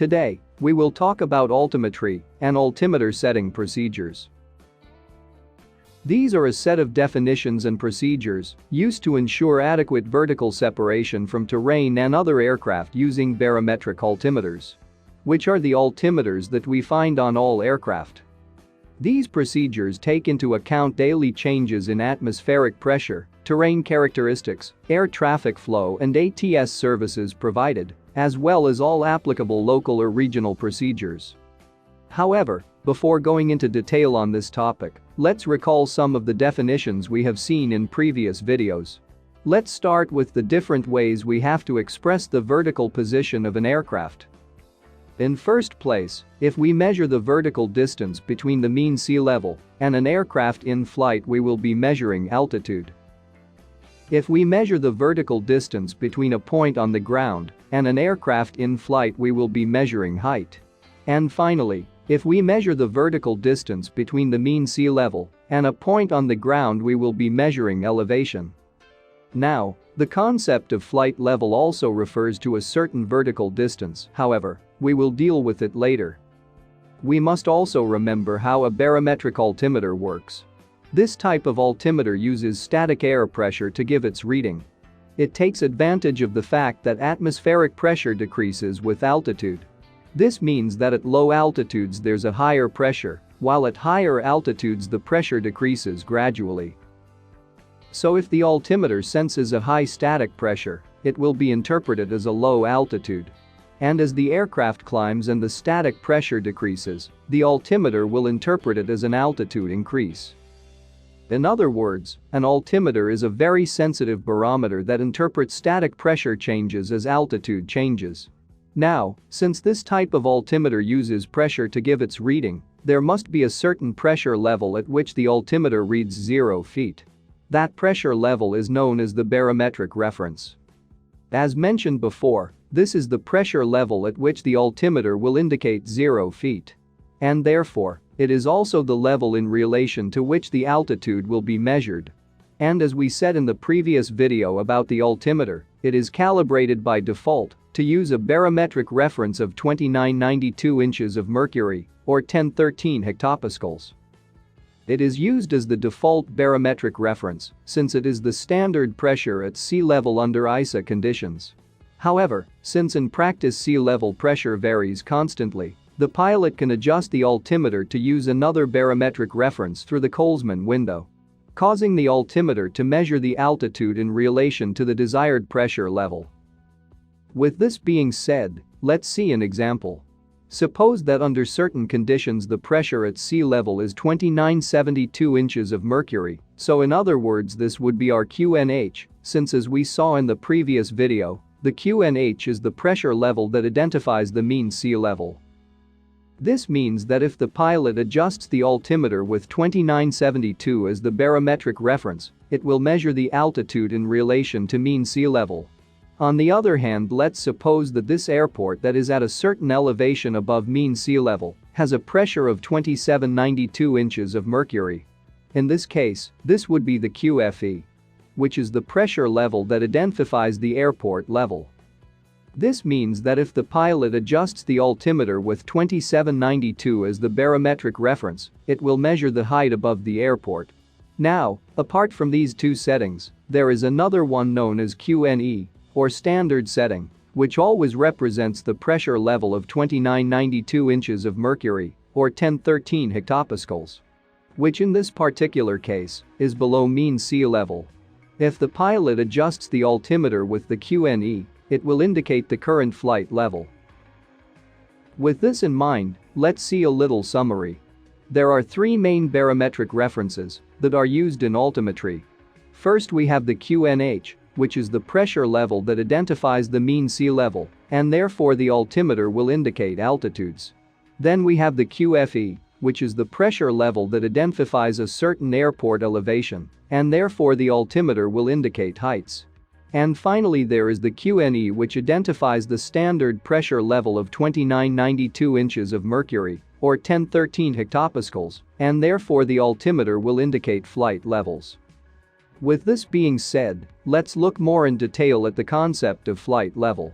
Today, we will talk about altimetry and altimeter setting procedures. These are a set of definitions and procedures used to ensure adequate vertical separation from terrain and other aircraft using barometric altimeters, which are the altimeters that we find on all aircraft. These procedures take into account daily changes in atmospheric pressure, terrain characteristics, air traffic flow and ATS services provided, as well as all applicable local or regional procedures. However, before going into detail on this topic, let's recall some of the definitions we have seen in previous videos. Let's start with the different ways we have to express the vertical position of an aircraft. In first place, if we measure the vertical distance between the mean sea level and an aircraft in flight, we will be measuring altitude. If we measure the vertical distance between a point on the ground and an aircraft in flight, we will be measuring height. And finally, if we measure the vertical distance between the mean sea level and a point on the ground, we will be measuring elevation. Now, the concept of flight level also refers to a certain vertical distance, however, we will deal with it later. We must also remember how a barometric altimeter works. This type of altimeter uses static air pressure to give its reading. It takes advantage of the fact that atmospheric pressure decreases with altitude. This means that at low altitudes there's a higher pressure, while at higher altitudes the pressure decreases gradually. So if the altimeter senses a high static pressure, it will be interpreted as a low altitude. And as the aircraft climbs and the static pressure decreases, the altimeter will interpret it as an altitude increase. In other words, an altimeter is a very sensitive barometer that interprets static pressure changes as altitude changes. Now, since this type of altimeter uses pressure to give its reading, there must be a certain pressure level at which the altimeter reads 0 feet. That pressure level is known as the barometric reference. As mentioned before, this is the pressure level at which the altimeter will indicate 0 feet. And therefore, it is also the level in relation to which the altitude will be measured. And as we said in the previous video about the altimeter, it is calibrated by default to use a barometric reference of 2992 inches of mercury or 1013 hectopascals. It is used as the default barometric reference since it is the standard pressure at sea level under ISA conditions. However, since in practice sea level pressure varies constantly, the pilot can adjust the altimeter to use another barometric reference through the Colesman window, causing the altimeter to measure the altitude in relation to the desired pressure level. With this being said, let's see an example. Suppose that under certain conditions the pressure at sea level is 2972 inches of mercury, so in other words this would be our QNH, since as we saw in the previous video, the QNH is the pressure level that identifies the mean sea level. This means that if the pilot adjusts the altimeter with 2972 as the barometric reference, it will measure the altitude in relation to mean sea level. On the other hand, let's suppose that this airport that is at a certain elevation above mean sea level has a pressure of 2792 inches of mercury. In this case, this would be the QFE, which is the pressure level that identifies the airport level. This means that if the pilot adjusts the altimeter with 2792 as the barometric reference, it will measure the height above the airport. Now, apart from these two settings, there is another one known as QNE, or standard setting, which always represents the pressure level of 2992 inches of mercury, or 1013 hectopascals, which in this particular case is below mean sea level. If the pilot adjusts the altimeter with the QNE, it will indicate the current flight level. With this in mind, let's see a little summary. There are three main barometric references that are used in altimetry. First, we have the QNH, which is the pressure level that identifies the mean sea level, and therefore the altimeter will indicate altitudes. Then we have the QFE, which is the pressure level that identifies a certain airport elevation, and therefore the altimeter will indicate heights. And finally there is the QNE, which identifies the standard pressure level of 2992 inches of mercury, or 1013 hectopascals, and therefore the altimeter will indicate flight levels. With this being said, let's look more in detail at the concept of flight level.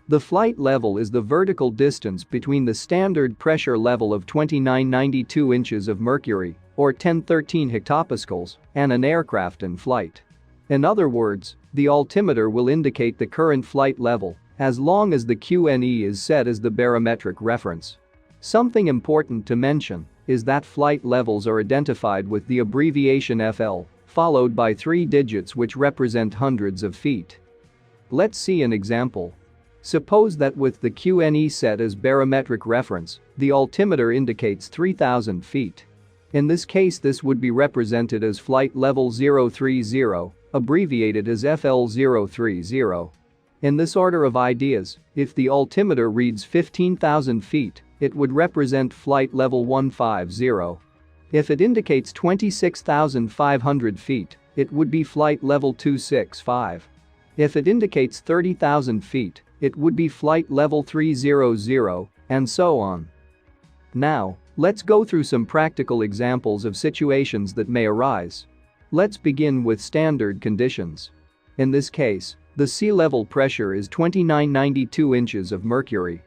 The flight level is the vertical distance between the standard pressure level of 2992 inches of mercury, or 1013 hectopascals, and an aircraft in flight. In other words, the altimeter will indicate the current flight level as long as the QNE is set as the barometric reference. Something important to mention is that flight levels are identified with the abbreviation FL, followed by 3 digits which represent hundreds of feet. Let's see an example. Suppose that with the QNE set as barometric reference, the altimeter indicates 3,000 feet. In this case, this would be represented as flight level 030, abbreviated as FL030. In this order of ideas, if the altimeter reads 15,000 feet, it would represent flight level 150. If it indicates 26,500 feet, it would be flight level 265. If it indicates 30,000 feet, it would be flight level 300, and so on. Now, let's go through some practical examples of situations that may arise. Let's begin with standard conditions. In this case, the sea level pressure is 2992 inches of mercury,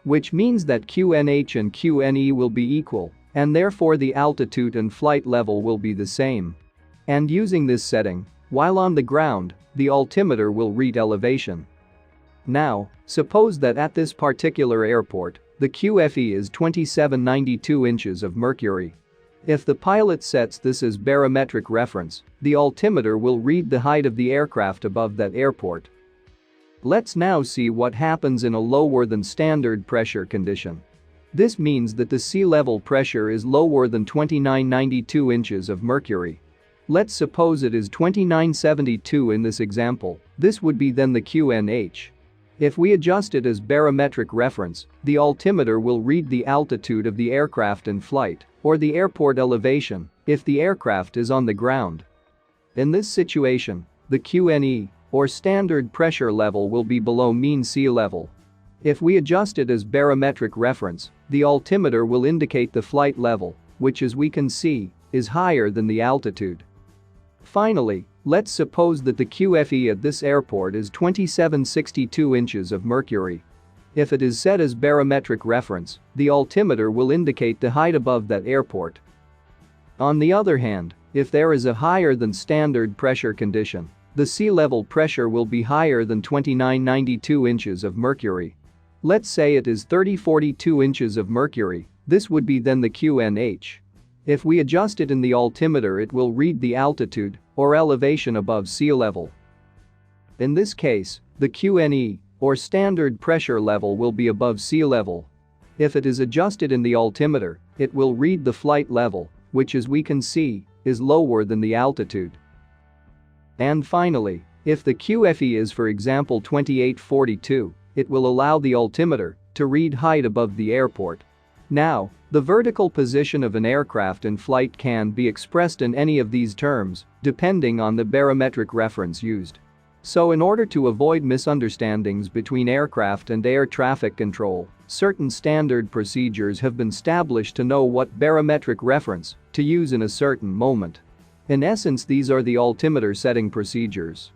which means that QNH and QNE will be equal, and therefore the altitude and flight level will be the same. And using this setting, while on the ground, the altimeter will read elevation. Now, suppose that at this particular airport, the QFE is 2792 inches of mercury. If the pilot sets this as barometric reference, the altimeter will read the height of the aircraft above that airport. Let's now see what happens in a lower than standard pressure condition. This means that the sea level pressure is lower than 2992 inches of mercury. Let's suppose it is 2972 in this example. This would be then the QNH. If we adjust it as barometric reference, the altimeter will read the altitude of the aircraft in flight, or the airport elevation, if the aircraft is on the ground. In this situation, the QNE, or standard pressure level, will be below mean sea level. If we adjust it as barometric reference, the altimeter will indicate the flight level, which as we can see, is higher than the altitude. Finally, let's suppose that the QFE at this airport is 2762 inches of mercury. If it is set as barometric reference, the altimeter will indicate the height above that airport. On the other hand, if there is a higher than standard pressure condition, the sea level pressure will be higher than 2992 inches of mercury. Let's say it is 3042 inches of mercury, this would be then the QNH. If we adjust it in the altimeter, it will read the altitude, or elevation above sea level. In this case, the QNE, or standard pressure level, will be above sea level. If it is adjusted in the altimeter, it will read the flight level, which as we can see, is lower than the altitude. And finally, if the QFE is for example 2842, it will allow the altimeter to read height above the airport. Now, the vertical position of an aircraft in flight can be expressed in any of these terms, depending on the barometric reference used. So in order to avoid misunderstandings between aircraft and air traffic control, certain standard procedures have been established to know what barometric reference to use in a certain moment. In essence, these are the altimeter setting procedures.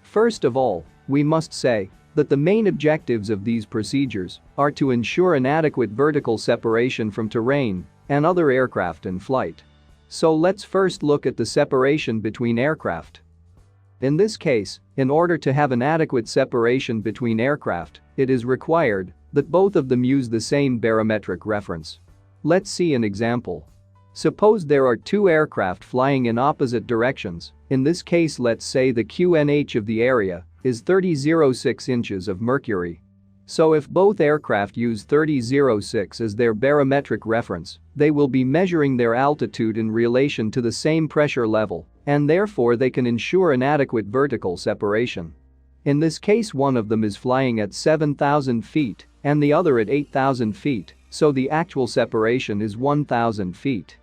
First of all, we must say that the main objectives of these procedures are to ensure an adequate vertical separation from terrain and other aircraft in flight. So let's first look at the separation between aircraft. In this case, in order to have an adequate separation between aircraft, it is required that both of them use the same barometric reference. Let's see an example. Suppose there are two aircraft flying in opposite directions. In this case, let's say the QNH of the area is 3006 inches of mercury. So if both aircraft use 3006 as their barometric reference, they will be measuring their altitude in relation to the same pressure level, and therefore they can ensure an adequate vertical separation. In this case, one of them is flying at 7,000 feet and the other at 8,000 feet, so the actual separation is 1,000 feet.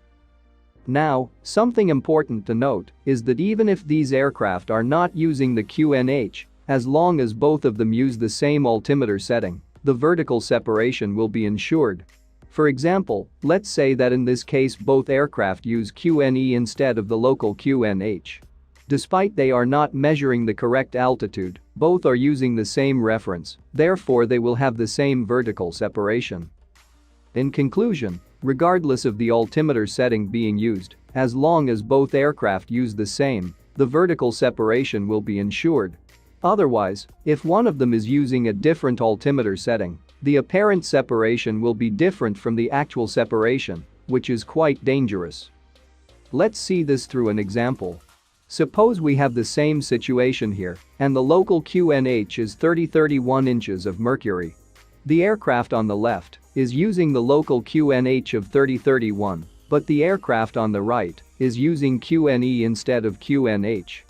Now, something important to note is that even if these aircraft are not using the QNH, as long as both of them use the same altimeter setting, the vertical separation will be ensured. For example, let's say that in this case both aircraft use QNE instead of the local QNH. Despite they are not measuring the correct altitude, both are using the same reference, therefore they will have the same vertical separation. In conclusion, regardless of the altimeter setting being used, as long as both aircraft use the same, the vertical separation will be ensured. Otherwise, if one of them is using a different altimeter setting, the apparent separation will be different from the actual separation, which is quite dangerous. Let's see this through an example. Suppose we have the same situation here, and the local QNH is 30-31 inches of mercury. The aircraft on the left is using the local QNH of 30-31, but the aircraft on the right is using QNE instead of QNH.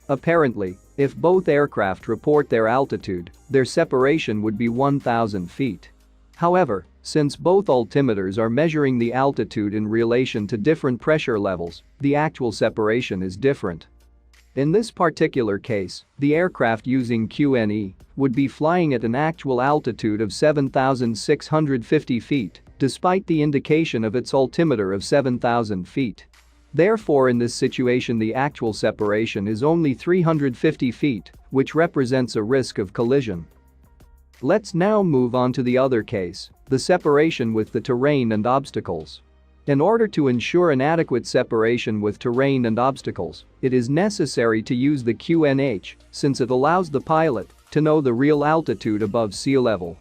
Apparently, if both aircraft report their altitude, their separation would be 1,000 feet. However, since both altimeters are measuring the altitude in relation to different pressure levels, the actual separation is different. In this particular case, the aircraft using QNE would be flying at an actual altitude of 7,650 feet, despite the indication of its altimeter of 7,000 feet. Therefore, in this situation the actual separation is only 350 feet, which represents a risk of collision. Let's now move on to the other case, the separation with the terrain and obstacles. In order to ensure an adequate separation with terrain and obstacles, it is necessary to use the QNH since it allows the pilot to know the real altitude above sea level.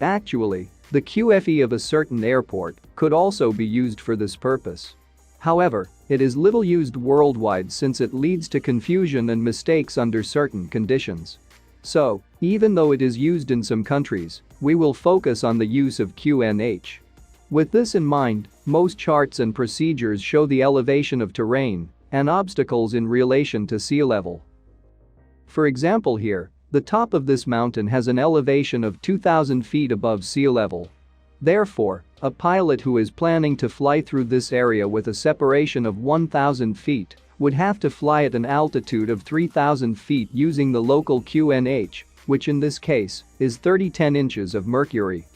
Actually, the QFE of a certain airport could also be used for this purpose. However, it is little used worldwide since it leads to confusion and mistakes under certain conditions. So, even though it is used in some countries, we will focus on the use of QNH. With this in mind, most charts and procedures show the elevation of terrain and obstacles in relation to sea level. For example here, the top of this mountain has an elevation of 2,000 feet above sea level. Therefore, a pilot who is planning to fly through this area with a separation of 1,000 feet would have to fly at an altitude of 3,000 feet using the local QNH, which in this case is 30-10 inches of mercury.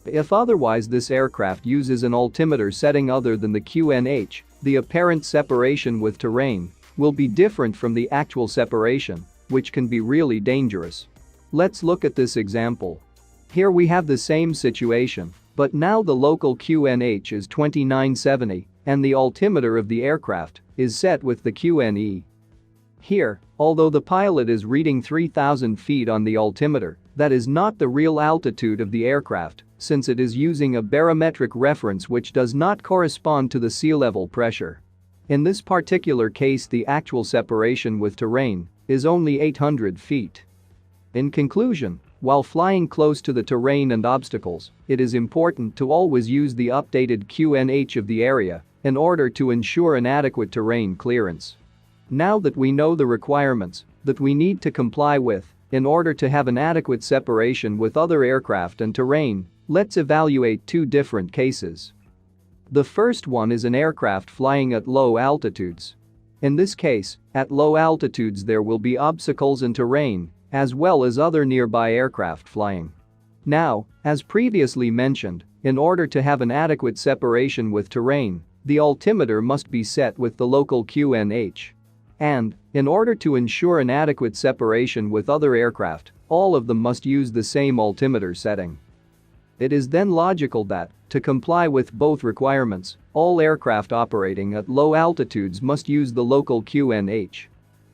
If otherwise this aircraft uses an altimeter setting other than the QNH, the apparent separation with terrain will be different from the actual separation, which can be really dangerous. Let's look at this example. Here we have the same situation, but now the local QNH is 2970 and the altimeter of the aircraft is set with the QNE. Here, although the pilot is reading 3,000 feet on the altimeter, that is not the real altitude of the aircraft, since it is using a barometric reference which does not correspond to the sea level pressure. In this particular case, the actual separation with terrain is only 800 feet. In conclusion, while flying close to the terrain and obstacles, it is important to always use the updated QNH of the area in order to ensure an adequate terrain clearance. Now that we know the requirements that we need to comply with in order to have an adequate separation with other aircraft and terrain, let's evaluate two different cases. The first one is an aircraft flying at low altitudes. In this case, at low altitudes there will be obstacles and terrain, as well as other nearby aircraft flying. Now, as previously mentioned, in order to have an adequate separation with terrain, the altimeter must be set with the local QNH. And, in order to ensure an adequate separation with other aircraft, all of them must use the same altimeter setting. It is then logical that, to comply with both requirements, all aircraft operating at low altitudes must use the local QNH.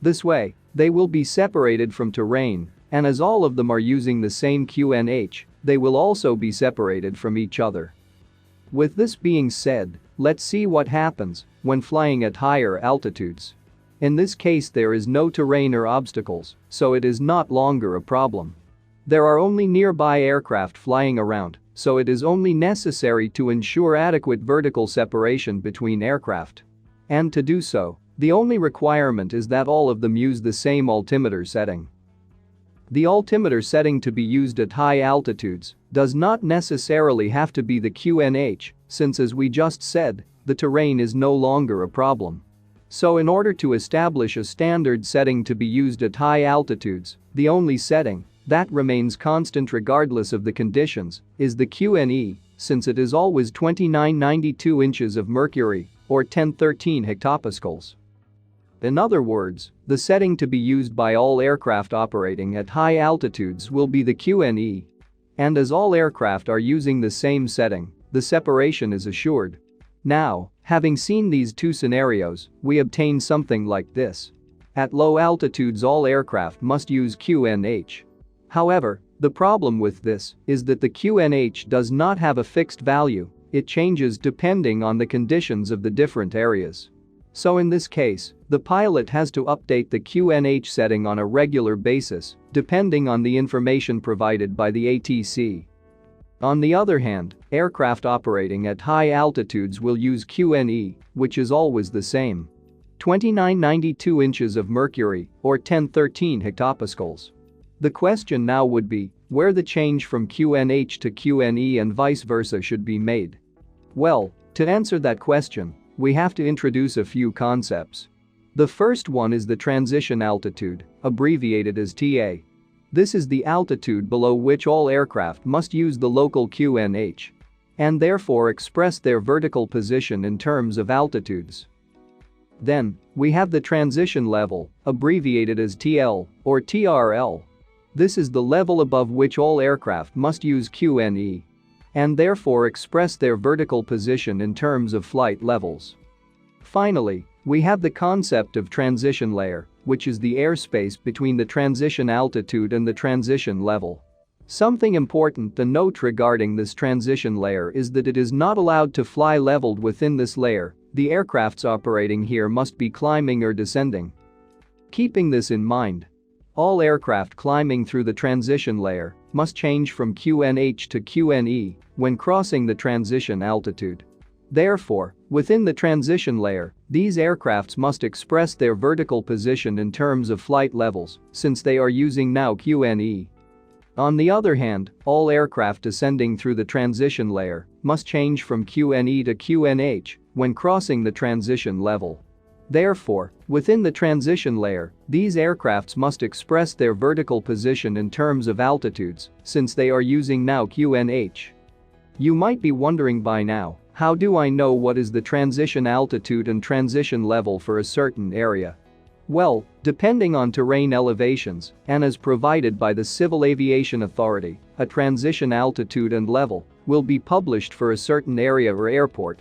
This way, they will be separated from terrain, and as all of them are using the same QNH, they will also be separated from each other. With this being said, let's see what happens when flying at higher altitudes. In this case there is no terrain or obstacles, so it is not longer a problem. There are only nearby aircraft flying around, so it is only necessary to ensure adequate vertical separation between aircraft. And to do so, the only requirement is that all of them use the same altimeter setting. The altimeter setting to be used at high altitudes does not necessarily have to be the QNH, since as we just said, the terrain is no longer a problem. So in order to establish a standard setting to be used at high altitudes, the only setting that remains constant regardless of the conditions is the QNE, since it is always 2992 inches of mercury or 1013 hectopascals. In other words, the setting to be used by all aircraft operating at high altitudes will be the QNE. And as all aircraft are using the same setting, the separation is assured. Now, having seen these two scenarios, we obtain something like this. At low altitudes all aircraft must use QNH. However, the problem with this is that the QNH does not have a fixed value, it changes depending on the conditions of the different areas. So in this case, the pilot has to update the QNH setting on a regular basis, depending on the information provided by the ATC. On the other hand, aircraft operating at high altitudes will use QNE, which is always the same. 2992 inches of mercury, or 1013 hectopascals. The question now would be, where the change from QNH to QNE and vice versa should be made. Well, to answer that question, we have to introduce a few concepts. The first one is the transition altitude, abbreviated as TA. This is the altitude below which all aircraft must use the local QNH and therefore express their vertical position in terms of altitudes. Then, we have the transition level, abbreviated as TL or TRL. This is the level above which all aircraft must use QNE and therefore express their vertical position in terms of flight levels. Finally, we have the concept of transition layer, which is the airspace between the transition altitude and the transition level. Something important to note regarding this transition layer is that it is not allowed to fly leveled within this layer, the aircrafts operating here must be climbing or descending. Keeping this in mind, all aircraft climbing through the transition layer must change from QNH to QNE when crossing the transition altitude. Therefore, within the transition layer, these aircrafts must express their vertical position in terms of flight levels, since they are using now QNE. On the other hand, all aircraft descending through the transition layer must change from QNE to QNH when crossing the transition level. Therefore, within the transition layer, these aircrafts must express their vertical position in terms of altitudes, since they are using now QNH. You might be wondering by now, how do I know what is the transition altitude and transition level for a certain area? Well, depending on terrain elevations and as provided by the Civil Aviation Authority, a transition altitude and level will be published for a certain area or airport.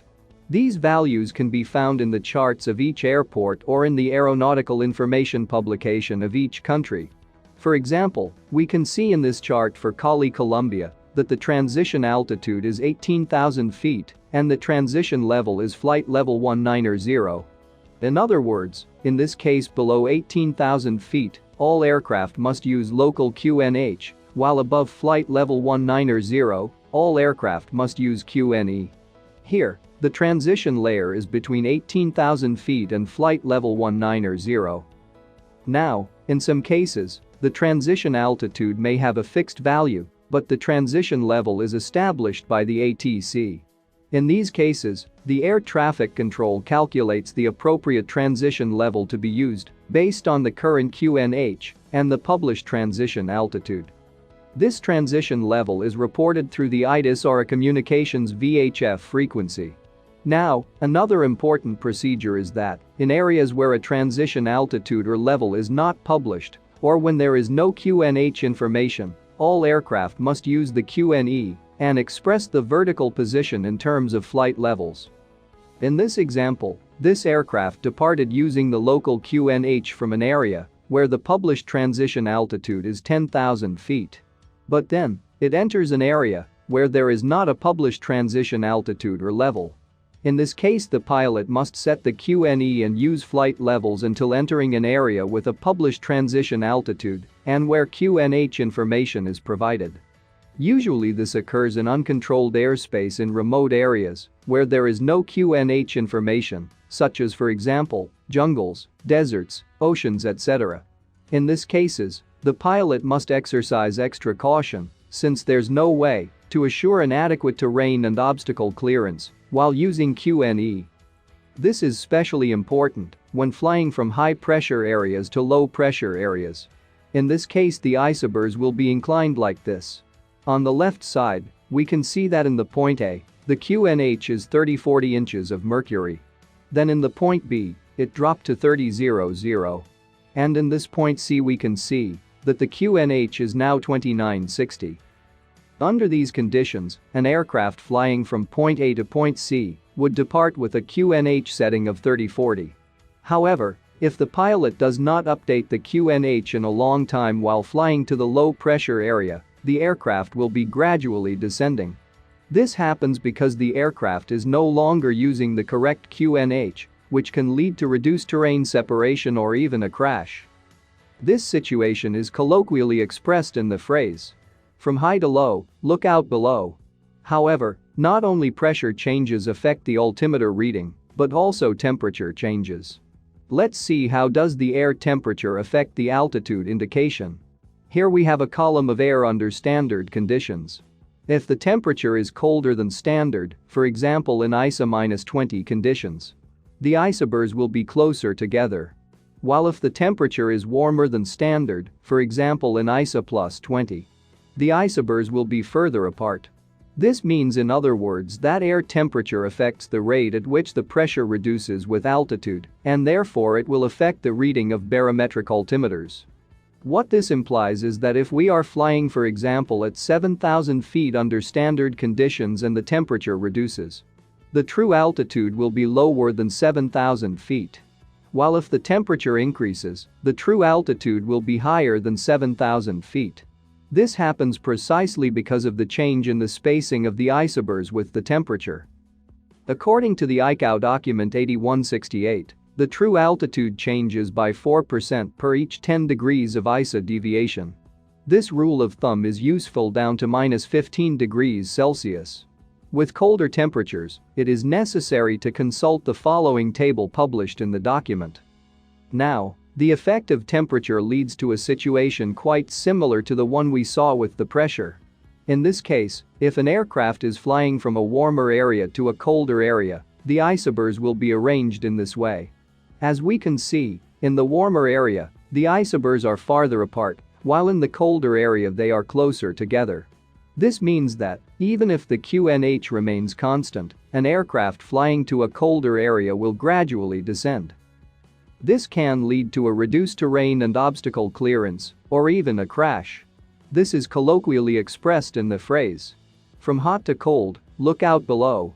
These values can be found in the charts of each airport or in the aeronautical information publication of each country. For example, we can see in this chart for Cali, Colombia, that the transition altitude is 18,000 feet and the transition level is flight level 190. In other words, in this case below 18,000 feet, all aircraft must use local QNH, while above flight level 190, all aircraft must use QNE. Here, the transition layer is between 18,000 feet and flight level 190. Now, in some cases, the transition altitude may have a fixed value, but the transition level is established by the ATC. In these cases, the air traffic control calculates the appropriate transition level to be used based on the current QNH and the published transition altitude. This transition level is reported through the ITIS or a communications VHF frequency. Now, another important procedure is that, in areas where a transition altitude or level is not published, or when there is no QNH information, all aircraft must use the QNE and express the vertical position in terms of flight levels. In this example, this aircraft departed using the local QNH from an area where the published transition altitude is 10,000 feet. But then, it enters an area where there is not a published transition altitude or level. In this case, the pilot must set the QNE and use flight levels until entering an area with a published transition altitude and where QNH information is provided. Usually this occurs in uncontrolled airspace in remote areas where there is no QNH information, such as for example, jungles, deserts, oceans, etc. In these cases, the pilot must exercise extra caution since there's no way to assure an adequate terrain and obstacle clearance while using QNE. This is especially important when flying from high-pressure areas to low-pressure areas. In this case, the isobars will be inclined like this. On the left side, we can see that in the point A, the QNH is 30-40 inches of mercury. Then in the point B, it dropped to 30.00. And in this point C we can see that the QNH is now 2960. Under these conditions, an aircraft flying from point A to point C would depart with a QNH setting of 3040. However, if the pilot does not update the QNH in a long time while flying to the low pressure area, the aircraft will be gradually descending. This happens because the aircraft is no longer using the correct QNH, which can lead to reduced terrain separation or even a crash. This situation is colloquially expressed in the phrase, "From high to low, look out below." However, not only pressure changes affect the altimeter reading, but also temperature changes. Let's see how does the air temperature affect the altitude indication. Here we have a column of air under standard conditions. If the temperature is colder than standard, for example in ISA -20 conditions, the isobars will be closer together. While if the temperature is warmer than standard, for example in ISA +20, the isobars will be further apart. This means in other words that air temperature affects the rate at which the pressure reduces with altitude, and therefore it will affect the reading of barometric altimeters. What this implies is that if we are flying for example at 7,000 feet under standard conditions and the temperature reduces, the true altitude will be lower than 7,000 feet. While if the temperature increases, the true altitude will be higher than 7,000 feet. This happens precisely because of the change in the spacing of the isobars with the temperature. According to the ICAO document 8168, the true altitude changes by 4% per each 10 degrees of ISA deviation. This rule of thumb is useful down to -15 degrees Celsius. With colder temperatures, it is necessary to consult the following table published in the document. Now, the effect of temperature leads to a situation quite similar to the one we saw with the pressure. In this case, if an aircraft is flying from a warmer area to a colder area, the isobars will be arranged in this way. As we can see, in the warmer area, the isobars are farther apart, while in the colder area they are closer together. This means that, even if the QNH remains constant, an aircraft flying to a colder area will gradually descend. This can lead to a reduced terrain and obstacle clearance, or even a crash. This is colloquially expressed in the phrase, "From hot to cold, look out below."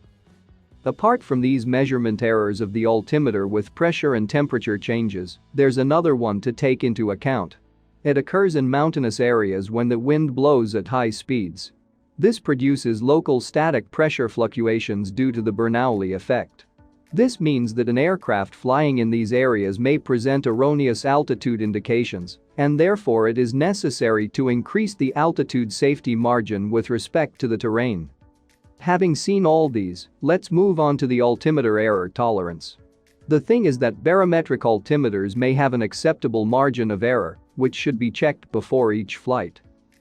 Apart from these measurement errors of the altimeter with pressure and temperature changes, there's another one to take into account. It occurs in mountainous areas when the wind blows at high speeds. This produces local static pressure fluctuations due to the Bernoulli effect. This means that an aircraft flying in these areas may present erroneous altitude indications, and therefore it is necessary to increase the altitude safety margin with respect to the terrain. Having seen all these, let's move on to the altimeter error tolerance. The thing is that barometric altimeters may have an acceptable margin of error, which should be checked before each flight.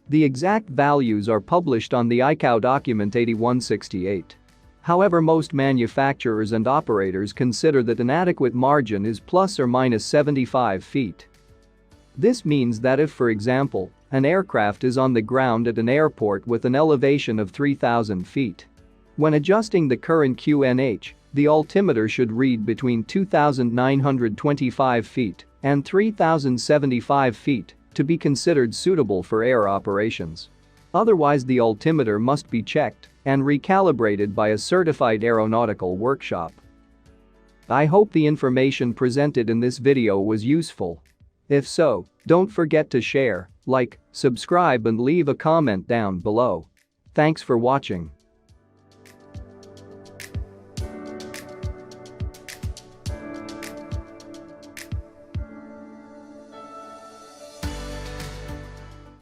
The exact values are published on the ICAO document 8168. However, most manufacturers and operators consider that an adequate margin is plus or minus 75 feet. This means that if, for example, an aircraft is on the ground at an airport with an elevation of 3,000 feet, when adjusting the current QNH, the altimeter should read between 2,925 feet and 3,075 feet to be considered suitable for air operations. Otherwise, the altimeter must be checked and recalibrated by a certified aeronautical workshop. I hope the information presented in this video was useful. If so, don't forget to share, like, subscribe and leave a comment down below. Thanks for watching.